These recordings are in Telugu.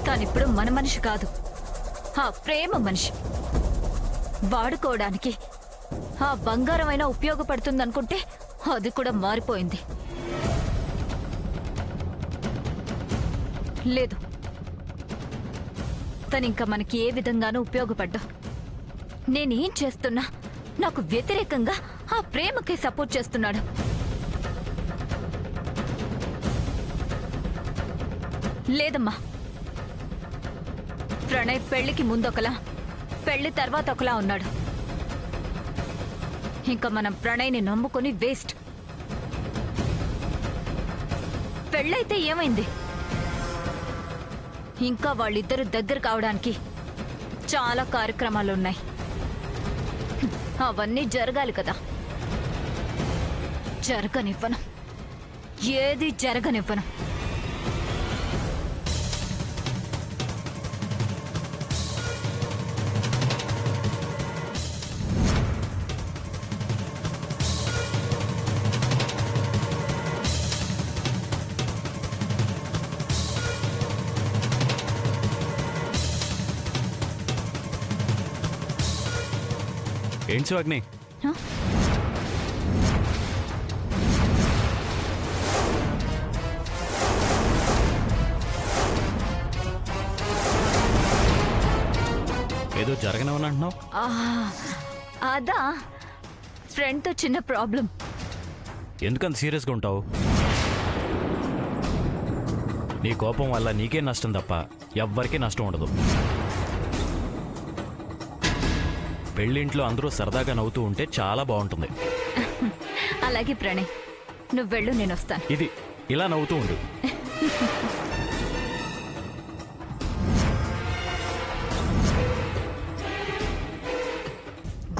తానిప్పుడు మన మనిషి కాదు, ఆ ప్రేమ మనిషి. వాడుకోవడానికి ఆ బంగారమైనా ఉపయోగపడుతుందనుకుంటే అది కూడా మారిపోయింది. లేదు, తనింక మనకి ఏ విధంగానూ ఉపయోగపడ్డా. నేనేం చేస్తున్నా నాకు వ్యతిరేకంగా ఆ ప్రేమకే సపోర్ట్ చేస్తున్నాడు. లేదమ్మా, ప్రణయ్ పెళ్లికి ముందొకలా, పెళ్లి తర్వాత ఒకలా ఉన్నాడు. ఇంకా మనం ప్రణయ్ని నమ్ముకుని వేస్ట్. పెళ్ళైతే ఏమైంది? ఇంకా వాళ్ళిద్దరూ దగ్గర కావడానికి చాలా కార్యక్రమాలున్నాయి. అవన్నీ జరగాలి కదా. జరగనివ్వను, ఏది జరగనివ్వను. ఏంటి అగ్ని? ఏదో జరగనవని అంటున్నావు? అదా, ఫ్రెండ్తో చిన్న ప్రాబ్లం. ఎందుకంత సీరియస్గా ఉంటావు? నీ కోపం వల్ల నీకే నష్టం తప్ప ఎవ్వరికీ నష్టం ఉండదు. పెళ్ళింట్లో అందరూ సరదాగా నవ్వుతూ ఉంటే చాలా బాగుంటుంది. అలాగే ప్రణయ్, నువ్వు వెళ్ళు, నేను వస్తాను. ఇది ఇలా నవ్వుతూ ఉండు.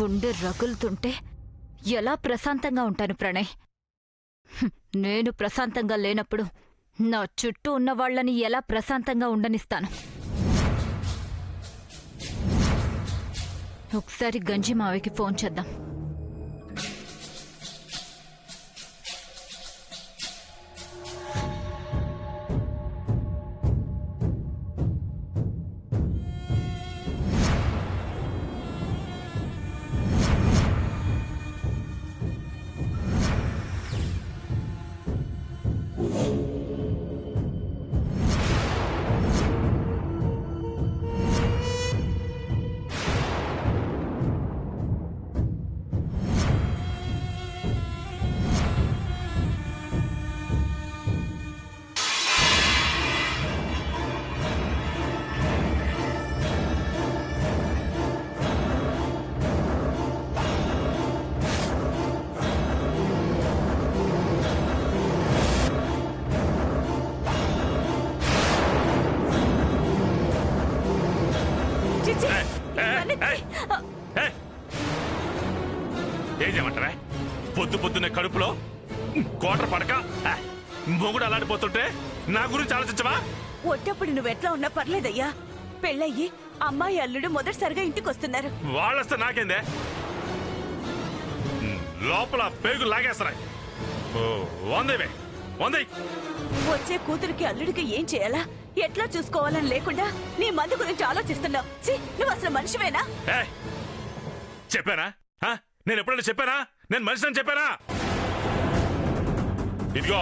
గుండె రగులుతుంటే ఎలా ప్రశాంతంగా ఉంటాను ప్రణయ్? నేను ప్రశాంతంగా లేనప్పుడు నా చుట్టూ ఉన్న వాళ్ళని ఎలా ప్రశాంతంగా ఉండనిస్తాను? ఒకసారి గంజి మావయ్యకి ఫోన్ చేద్దాం. ఏం చేయమంటారా? పొద్దు పొద్దునే కడుపులో కోటర్ పడక మొగుడు అలాంటిపోతుంటే నా గురించి ఆలోచించవా? ఒట్టప్పుడు నువ్వెట్లా ఉన్నా పర్లేదయ్యా. పెళ్ళయ్యి అమ్మాయి అల్లుడు మొదటిసారిగా ఇంటికి వస్తున్నారు. వాళ్ళొస్తే నాకేందే? లోపల పేగులు లాగేస్తారా? వందేవే వందే. వచ్చే కూతురికి అల్లుడికి ఏం చేయాలా, ఎట్లా చూసుకోవాలని లేకుండా నీ మందు గురించి ఆలోచిస్తున్నావు. నువ్వు అసలు మనిషివేనా? చెప్పానా? నేను ఎప్పుడైనా చెప్పానా నేను మనిషిని చెప్పానా? ఇదిగో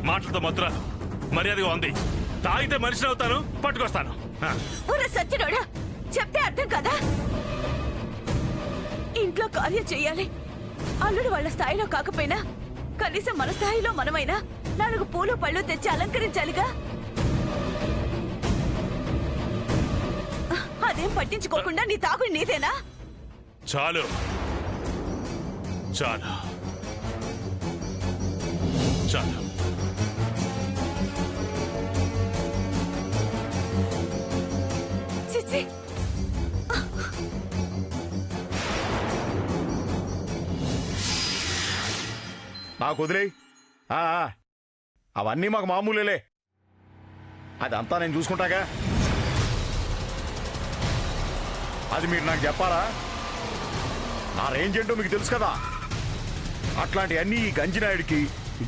మాటలతో మాత్రం మర్యాదగా ఉంది. తాగితే మనిషిని అవుతాను, పట్టుకొస్తాను. సచ్చినోడా, చెప్తే అర్థం కదా. ఇంట్లో కార్యం చెయ్యాలి. అల్లుడు వాళ్ళ స్థాయిలో కాకపోయినా కనీసం మన స్థాయిలో మనమైనా 4 పూలు పళ్ళు తెచ్చి అలంకరించాలిగా. అదేం పట్టించుకోకుండా నీ తాగుడు నీదేనా? చాలు చాలు చాలు. చిచ్చి, నాకు వదిలే. అవన్నీ మాకు మామూలేలే. అదంతా నేను చూసుకుంటాగా. అది మీరు నాకు చెప్పాలా? నా రేంజ్ ఏంటో మీకు తెలుసు కదా. అట్లాంటివన్నీ ఈ గంజినాయుడికి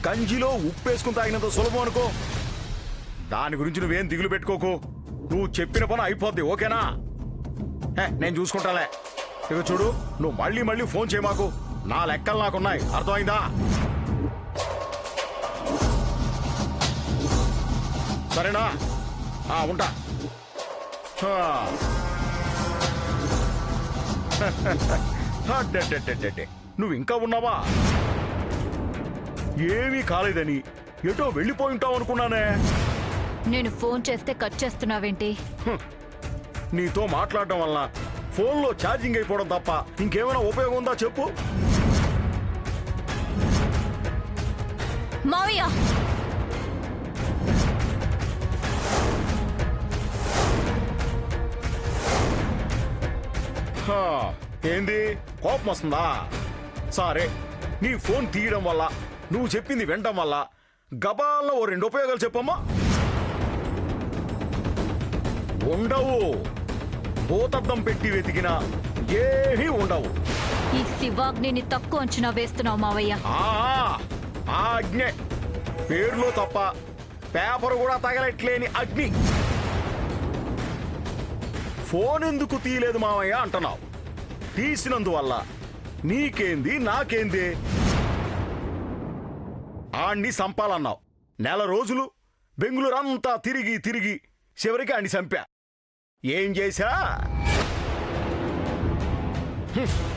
గంజిలో ఉప్పేసుకుని తాగినంత సులభం అనుకో. దాని గురించి నువ్వేం దిగులు పెట్టుకోకు. నువ్వు చెప్పిన పని అయిపోద్ది, ఓకేనా? నేను చూసుకుంటాలే. ఇక చూడు, నువ్వు మళ్ళీ మళ్ళీ ఫోన్ చేయమాకు. నా లెక్కలు నాకున్నాయి, అర్థమైందా? సరేనా? ఉంటా. నువ్వు ఇంకా ఉన్నావా? ఏమీ కాలేదని ఎటో వెళ్ళిపోయి ఉంటావు అనుకున్నానే. నేను ఫోన్ చేస్తే కట్ చేస్తున్నావేంటి? నీతో మాట్లాడటం వల్ల ఫోన్లో ఛార్జింగ్ అయిపోవడం తప్ప ఇంకేమైనా ఉపయోగం ఉందా చెప్పు? మావయ్య, ఏంది, కోపం వస్తుందా? సరే, నీ ఫోన్ తీయడం వల్ల, నువ్వు చెప్పింది వినడం వల్ల గబాల్లో ఓ 2 ఉపయోగాలు చెప్పమ్మా. ఉండవు. భూతద్దం పెట్టి వెతికినా ఏమీ ఉండవు. ఈ శివాగ్నిని తక్కువ అంచనా వేస్తున్నావు మావయ్య. ఆ అగ్నే పేరులో తప్ప పేపర్ కూడా తగలట్లేని అగ్ని. ఫోన్ ఎందుకు తీయలేదు మావయ్య అంటున్నావు. తీసినందువల్ల నీకేంది నాకేంది? ఆణ్ణి సంపాలన్నావు. 1 నెల రోజులు బెంగుళూరంతా తిరిగి తిరిగి చివరికి ఆణ్ణి చంపా. ఏం చేశా?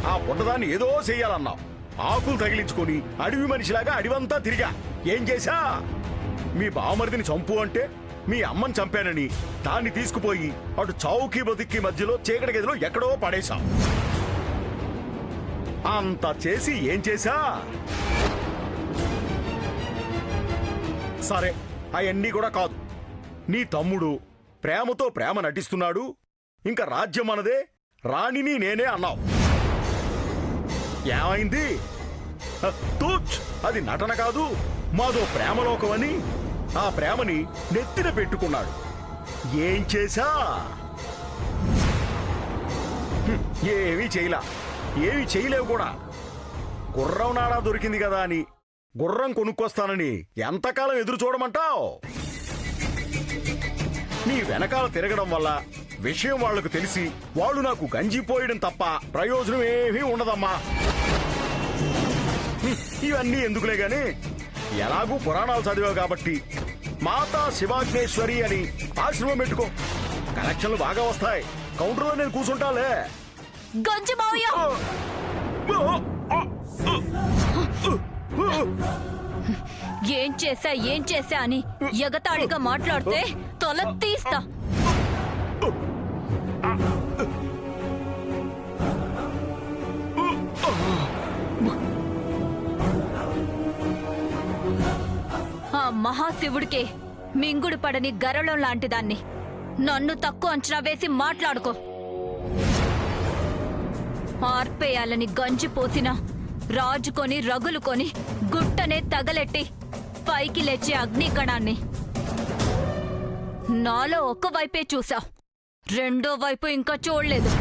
ఆ పుట్టదాన్ని ఏదో చెయ్యాలన్నావు. ఆకులు తగిలించుకొని అడవి మనిషిలాగా అడివంతా తిరిగా. ఏం చేశా? మీ బావమరిదిని చంపు అంటే మీ అమ్మని చంపానని దాన్ని తీసుకుపోయి అటు చౌకీ బతికి మధ్యలో చీకటి గదిలో ఎక్కడో పడేశావు. అంత చేసి ఏం చేశా? సరే, అవన్నీ కూడా కాదు. నీ తమ్ముడు ప్రేమతో ప్రేమ నటిస్తున్నాడు, ఇంకా రాజ్యం మనదే, రాణిని నేనే అన్నావు. ఏమైంది? తూచ్, అది నటన కాదు, మాదో ప్రేమలోకమని ఆ ప్రేమని నెత్తిన పెట్టుకున్నాడు. ఏం చేశా? ఏమీ చేయలా. ఏమీ చేయలేవు కూడా. గుర్రం నాడా దొరికింది కదా అని గుర్రం కొనుక్కొస్తానని ఎంతకాలం ఎదురు చూడమంటావు? నీ వెనకాల తిరగడం వల్ల విషయం వాళ్లకు తెలిసి వాళ్ళు నాకు గంజిపోయడం తప్ప ప్రయోజనం ఏమీ ఉండదమ్మా. ఇవన్నీ ఎందుకులే గాని, ఎలాగూ పురాణాలు చదివావు కాబట్టి మాతా శివాగ్నేశ్వరి అని ఆశ్రమం పెట్టుకో. కలెక్షన్లు బాగా వస్తాయి. కౌంటర్లో నేను కూర్చుంటాలే. గంజి మావయ్య, ఏం చేశా అని ఎగతాళిగా మాట్లాడితే తల తీస్తా. ఆ మహాశివుడికే మింగుడు పడని గరళం లాంటిదాన్ని నన్ను తక్కువ అంచనా వేసి మాట్లాడుకో. ఆర్పేయాలని గంజి పోసిన రాజుకొని రగులుకొని గుట్టనే తగలెట్టి పైకి లేచే అగ్నికణాన్ని నాలో ఒకవైపే చూసావు, రెండో వైపు ఇంకా చూడలేదు.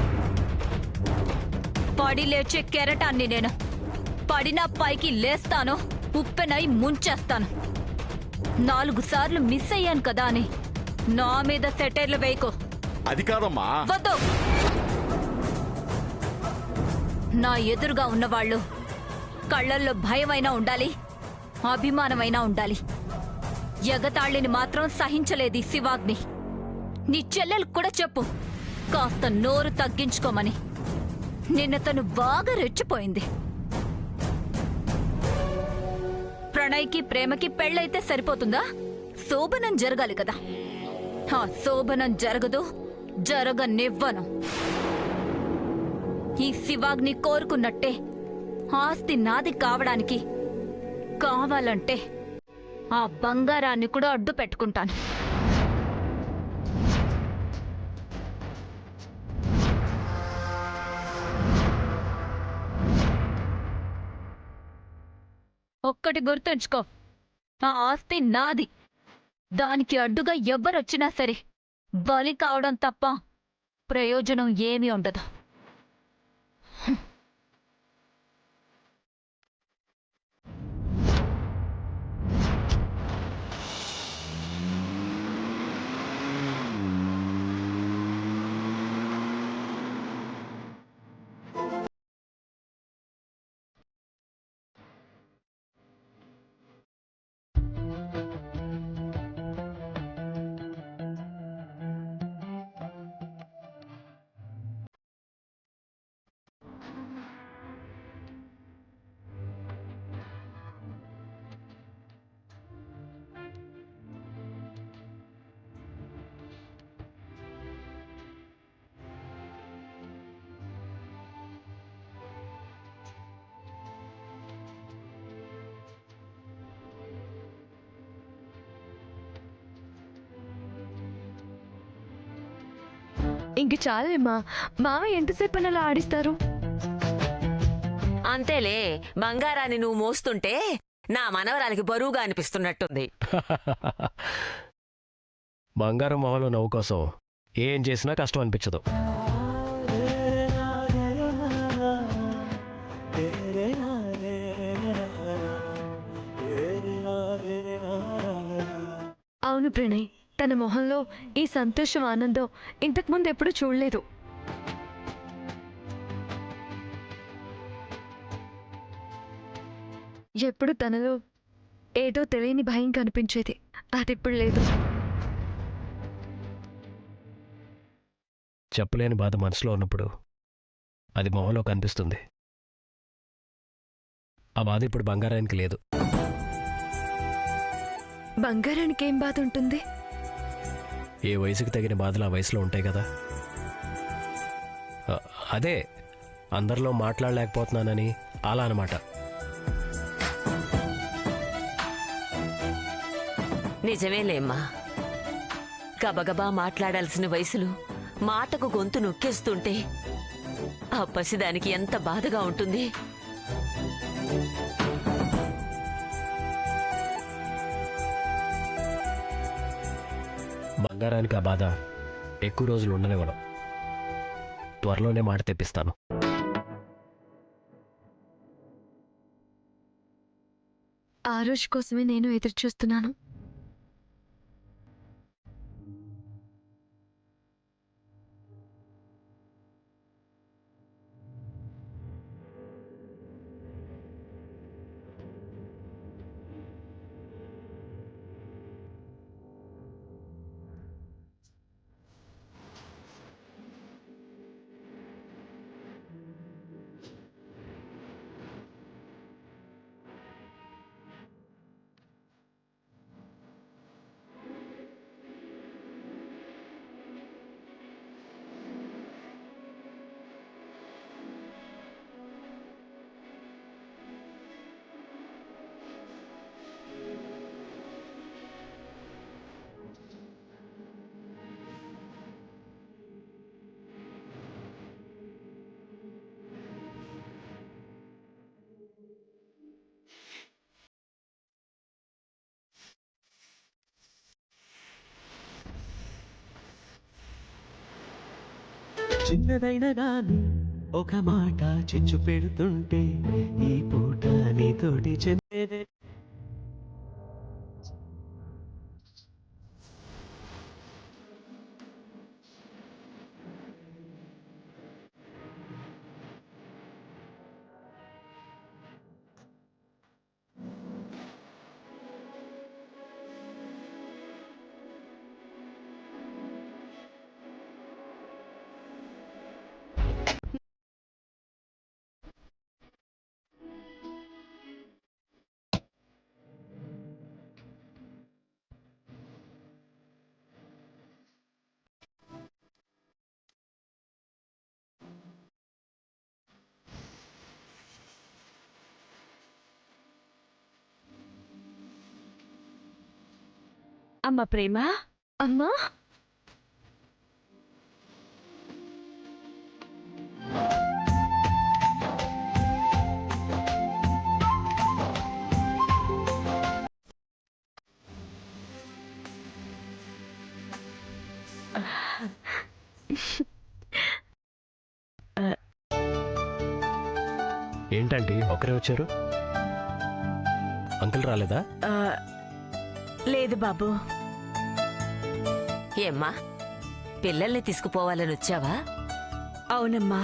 పడి లేచే కెరటాన్ని నేను. పడినా పైకి లేస్తాను, ఉప్పెనై ముంచేస్తాను. 4 సార్లు మిస్ అయ్యాను కదా అని నా మీద సెటైర్లు వేయకో. అది కాదమ్మా. వద్దు. నా ఎదురుగా ఉన్నవాళ్ళు కళ్ళల్లో భయమైనా ఉండాలి, అభిమానమైనా ఉండాలి. ఎగతాళిని మాత్రం సహించలేదు శివాగ్ని. నీ చెల్లెలకు కూడా చెప్పు కాస్త నోరు తగ్గించుకోమని. నిన్న తను బాగా రెచ్చిపోయింది. ప్రణయ్కి ప్రేమకి పెళ్ళైతే సరిపోతుందా? శోభనం జరగాలి కదా. ఆ శోభనం జరగదు, జరగనివ్వను. ఈ శివాగ్ని కోరుకున్నట్టే ఆస్తి నాది కావడానికి కావాలంటే ఆ బంగారాన్ని కూడా అడ్డు పెట్టుకుంటాను. ఒక్కటి గుర్తుంచుకో, ఆ ఆస్తి నాది. దానికి అడ్డుగా ఎవ్వరొచ్చినా సరే బలి కావడం తప్ప ప్రయోజనం ఏమీ ఉండదు. ఇంక చాలేమ్మా. మామయ్య ఎంతసేపు అలా ఆడిస్తారు? అంతేలే, బంగారాన్ని నువ్వు మోస్తుంటే నా మనవరాలికి బరువుగా అనిపిస్తున్నట్టుంది. బంగారం మొహంలో నవ్వు కోసం ఏం చేసినా కష్టం అనిపించదు. అవును ప్రణయ్, తన మొహంలో ఈ సంతోషం, ఆనందం ఇంతకుముందు ఎప్పుడూ చూడలేదు. ఎప్పుడు తనలో ఏదో తెలియని భయం కనిపించేది, అది ఇప్పుడు లేదు. చెప్పలేని బాధ మనసులో ఉన్నప్పుడు అది మొహంలో కనిపిస్తుంది. ఆ బాధ ఇప్పుడు బంగారానికి లేదు. బంగారానికి ఏం బాధ ఉంటుంది? ఏ వయసుకి తగిన బాధలు ఆ వయసులో ఉంటాయి కదా. అదే అందరిలో మాట్లాడలేకపోతున్నానని అలా అన్నమాట. నిజమేలేమ్మా, గబగబా మాట్లాడాల్సిన వయసులు మాటకు గొంతు నొక్కేస్తుంటే ఆ పసిదానికి ఎంత బాధగా ఉంటుంది. బంగారానికి ఆ బాధ ఎక్కువ రోజులు ఉండనివ్వడం. త్వరలోనే మాట తెప్పిస్తాను. ఆ రోజు కోసమే నేను ఎదురు చూస్తున్నాను. చిన్నదైనా గాని ఒక మాట చిచ్చు పెడుతుంటే ఈ పూట నీతోటి చెందేదే. అమ్మ ప్రేమ, అమ్మా, ఏంటంటే ఒకరే వచ్చారు? అంకుల్ రాలేదా? లేదు బాబు. ఏమ్మా, పిల్లల్ని తీసుకుపోవాలని వచ్చావా? అవునమ్మా,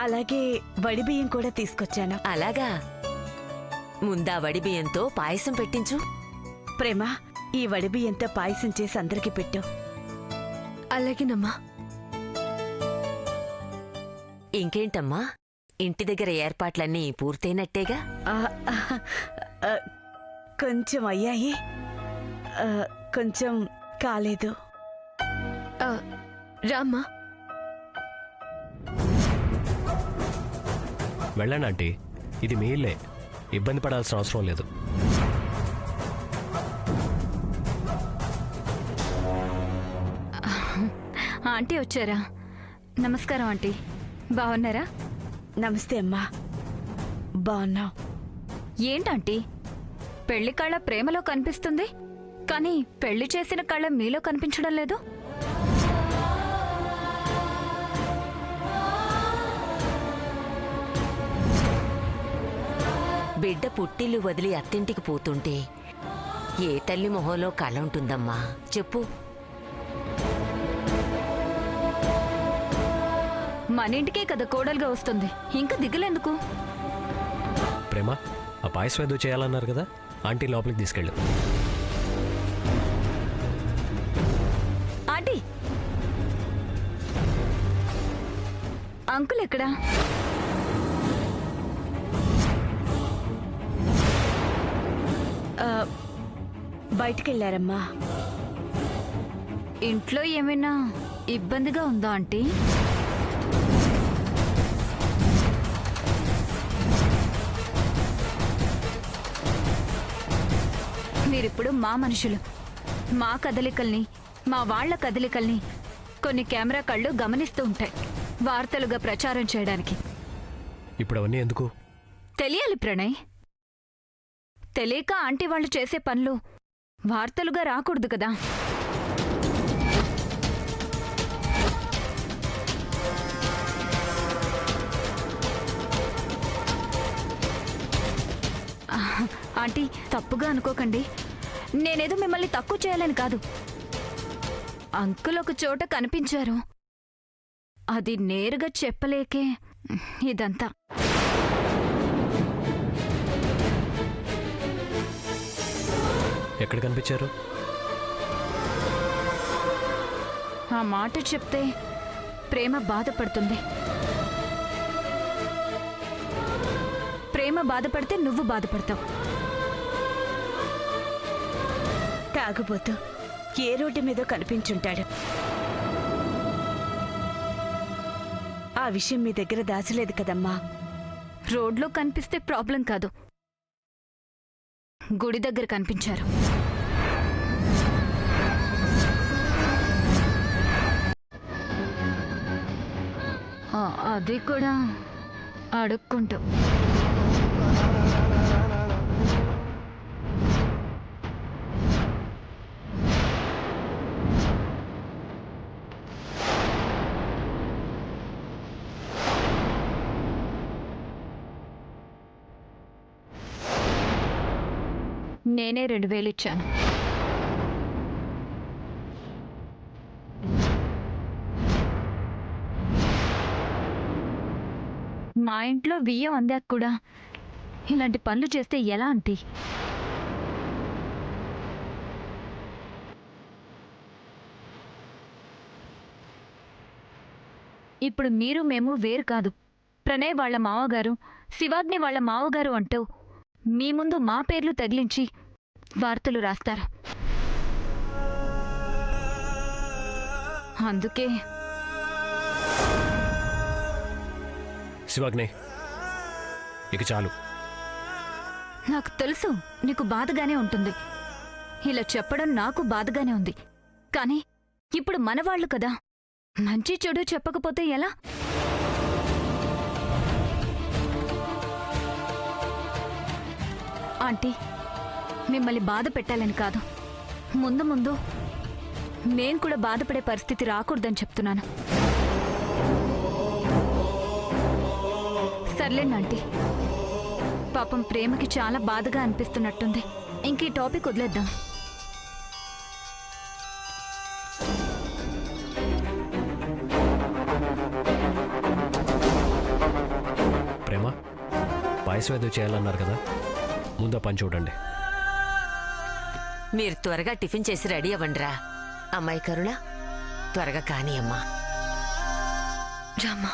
అలాగే వడిబియ్యం కూడా తీసుకొచ్చాను. అలాగా, ముందా వడిబియ్యంతో పాయసం పెట్టించు. ప్రేమ, ఈ వడిబియ్యంతో పాయసం చేసి అందరికి పెట్టు. అలాగేనమ్మా. ఇంకేంటమ్మా, ఇంటి దగ్గర ఏర్పాట్లన్నీ పూర్తయినట్టేగా? ఆ, ఆ, కొంచెం అయ్యాయి, కొంచెం కాలేదు. రామ్మా. వెళ్ళండి ఆంటీ, ఇది మీ ఇల్లే, ఇబ్బంది పడాల్సిన అవసరం లేదు. ఆంటీ వచ్చారా? నమస్కారం ఆంటీ. బాగున్నారా? నమస్తే అమ్మా. బాగున్నావు? ఏంటంటీ పెళ్లి కళ్ళ ప్రేమలో కనిపిస్తుంది, కానీ పెళ్లి చేసిన కళ్ళ మీలో కనిపించడం లేదు. బిడ్డ పుట్టిల్లు వదిలి అత్తింటికి పోతుంటే ఏ తల్లి మొహంలో కళ ఉంటుందమ్మా చెప్పు. మన ఇంటికే కదా కోడలుగా వస్తుంది, ఇంకా దిగులేందుకు? ప్రేమ, ఆ పాయసం ఏదో చేయాలన్నారు కదా, ఆంటీ లోపలికి తీసుకెళ్ళు. ఆంటీ, అంకుల్ ఎక్కడా? బయటికెళ్ళారమ్మా. ఇంట్లో ఏమైనా ఇబ్బందిగా ఉందా ఆంటీ? మీరిప్పుడు మా మనుషులు. మా కదలికల్ని, మా వాళ్ల కదలికల్ని కొన్ని కెమెరా కళ్ళు గమనిస్తూ ఉంటాయి, వార్తలుగా ప్రచారం చేయడానికి. ఇప్పుడు అవన్నీ ఎందుకు? తెలియాలి ప్రణయ్. తెలియక ఆంటీ వాళ్ళు చేసే పనులు వార్తలుగా రాకూడదు కదా. ఆంటీ, తప్పుగా అనుకోకండి. నేనేదో మిమ్మల్ని తక్కువ చేయాలని కాదు. అంకుల్ ఒక చోట కనిపించారు, అది నేరుగా చెప్పలేకే ఇదంతా. ఎక్కడ కనిపించారు? ఆ మాట చెప్తే ప్రేమ బాధపడుతుంది. ప్రేమ బాధపడితే నువ్వు బాధపడతావు. తాగుబోతూ ఏ రోడ్డు మీదో కనిపించుంటాడు. ఆ విషయం మీ దగ్గర దాచలేదు కదమ్మా. రోడ్లో కనిపిస్తే ప్రాబ్లం కాదు, గుడి దగ్గర కనిపించారు. అది కూడా అడుక్కుంటూ. నేనే 2000 ఇచ్చాను. మా ఇంట్లో బియ్యం అందాక కూడా ఇలాంటి పనులు చేస్తే ఎలా ఆంటీ? ఇప్పుడు మీరు మేము వేరు కాదు. ప్రణయ్ వాళ్ళ మావగారు, శివాగ్ని వాళ్ళ మావగారు అంటూ మీ ముందు మా పేర్లు తగిలించి వార్తలు రాస్తారు. అందుకే శివాగ్ని, ఇక చాలు. నాకు తెలుసు నీకు బాధగానే ఉంటుంది. ఇలా చెప్పడం నాకు బాధగానే ఉంది. కానీ ఇప్పుడు మనవాళ్లు కదా, మంచి చెడు చెప్పకపోతే ఎలా? ఆంటీ, మిమ్మల్ని బాధ పెట్టాలని కాదు, ముందు ముందు మేం కూడా బాధపడే పరిస్థితి రాకూడదని చెప్తున్నాను. సర్లేండి ఆంటీ, పాపం ప్రేమకి చాలా బాధగా అనిపిస్తున్నట్టుంది. ఇంక ఈ టాపిక్ వదిలేద్దాం. ప్రేమ, పాయసం ఏదో చేయాలన్నారు కదా, ముందు పని చూడండి. మీరు త్వరగా టిఫిన్ చేసి రెడీ అవ్వండిరా. అమ్మాయి కరుణ, త్వరగా కానీ అమ్మా. రామ్మా.